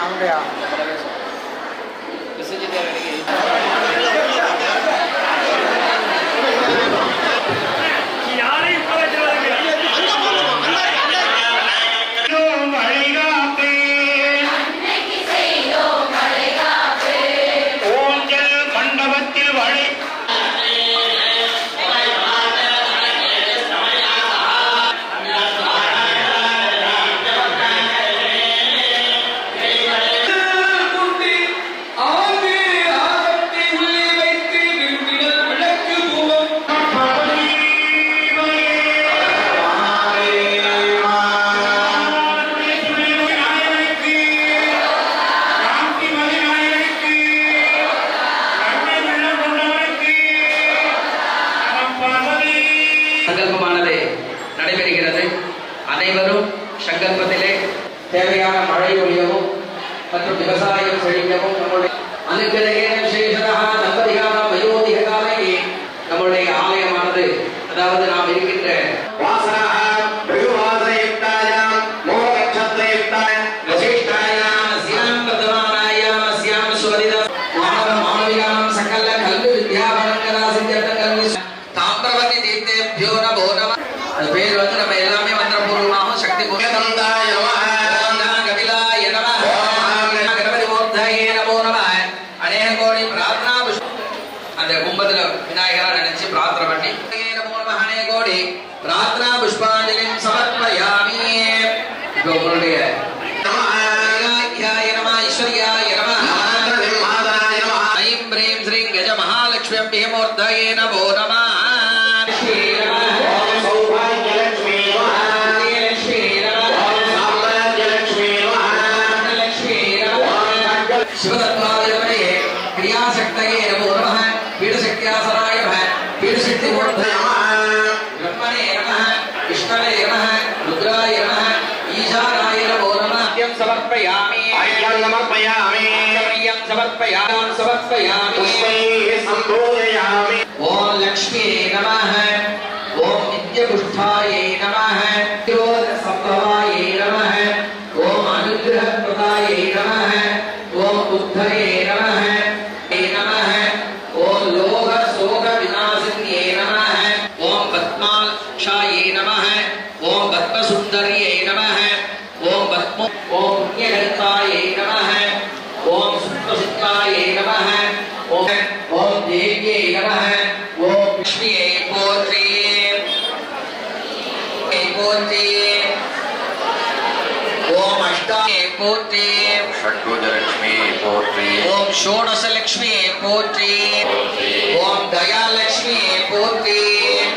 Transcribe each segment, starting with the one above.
அவனுடைய சங்கல்பமானது நடைபெறுகிறது. அனைவரும் சங்கல்பத்திலே தேவையான மழை பொழியவும் மற்றும் விவசாயம் செழிக்கவும் நம்முடைய அனுக்கிரகேன விசேஷதா தம்பதிகாலம் வயோதிக காலே நம்முடைய ஆலயமானது, அதாவது நாம் இருக்கின்ற சகல கல்வி வித்யாபரங்களா தாமிரவதி தீர்த்தேபியோ நமோ நமः. அது பேர் வந்து நம்ம எல்லாமே மந்திரபூர்வமாக சக்தி கபிலாய நமः, கணபதி மூர்த்தயே நமோ நமः. அநேக கோடி பிரார்த்தனா அந்த கும்பத்துல விநாயகரா நினைச்சு பிரார்த்தனை பண்ணி நமோ நமः அநேக கோடி பிரார்த்தனா புஷ்பாஞ்சலிம் சமர்ப்பயாமி. இப்போ உங்களுடைய ஈஸ்வரியாய நமः, ஐம் ப்ரீம் ஸ்ரீம் கஜ மகாலட்சுமி மூர்த்தயே நமோ நமः. शिवदत्तादेवने क्रियाशक्तये नमो नमः, पीडशक्त्यासनाय नमः, पीडशक्तिमूर्तये नमः, ब्रह्मणे नमः, विष्णवे नमः, रुद्राय नमः, ईशानाय नमो नमः. अर्घ्यं समर्पयामि, अर्घ्यं समर्पयामि, अर्घ्यं समर्पयामि, पुष्पैः सम्पूजयामि. ओम लक्ष्मी नमः, ओम नित्यपुष्टाये नमः, संभवाये नमः, ओम अनुग्रहप्रदाये नमः, ओम बुद्धये नमः, नमः, ओम लोक शोक विनाशिन्ये नमः, ओम पद्माक्षाये नमः, ओम पद्मसुन्दर्ये नमः, ओम पुण्यगन्धाये नमः, ओम सुप्रसिद्धाये नमः, ओम देव्ये नमः, ओम लक्ष्मीये पोत्री पोत्री, ओम अष्टाये पोत्री, षड्भुजलक्ष्मी पोत्री, ओम षोडशलक्ष्मी पोत्री, ओम दयालक्ष्मी पोत्री,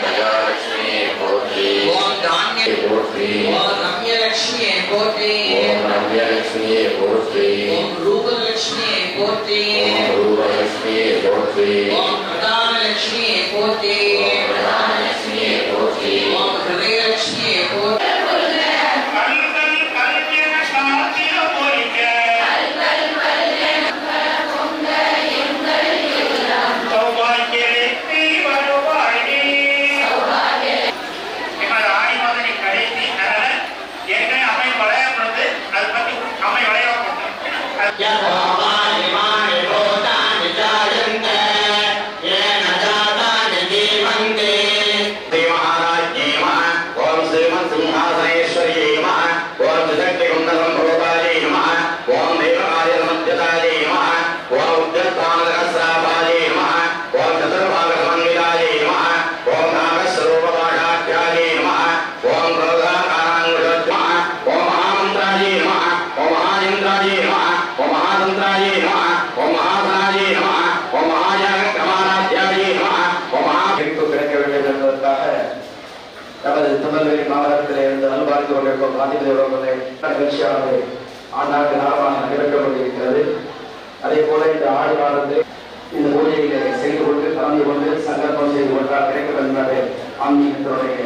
दयालक्ष्मी पोत्री, ओम धान्य पोत्री, ओम रम्यलक्ष्मी पोत्री, ओम रम्यलक्ष्मी पोत्री, ओम रूपलक्ष्मी पोत्री, ओम रूपलक्ष्मी पोत्री, ओम प्रधानलक्ष्मी पोत्री, ओम प्रधानलक्ष्मी पोत्री, ओम हृदयलक्ष्मी पोत्री. திருநெல்வேலி மாவட்டத்தில் இருந்து நல்வாழ்ந்து கொண்டிருக்கும் காந்திமதி நிகழ்ச்சியானது ஆண்டாண்டு காலமாக நடைபெற்றுக் கொண்டிருக்கிறது. அதே போல இந்த ஆடி மாதத்தில் இந்த பூஜையிலே செய்து கொண்டு கலந்து கொண்டு சங்கல்பம் செய்து கொண்டால் கிடைக்க வேண்டும் என்பது ஆன்மீகத்தினுடைய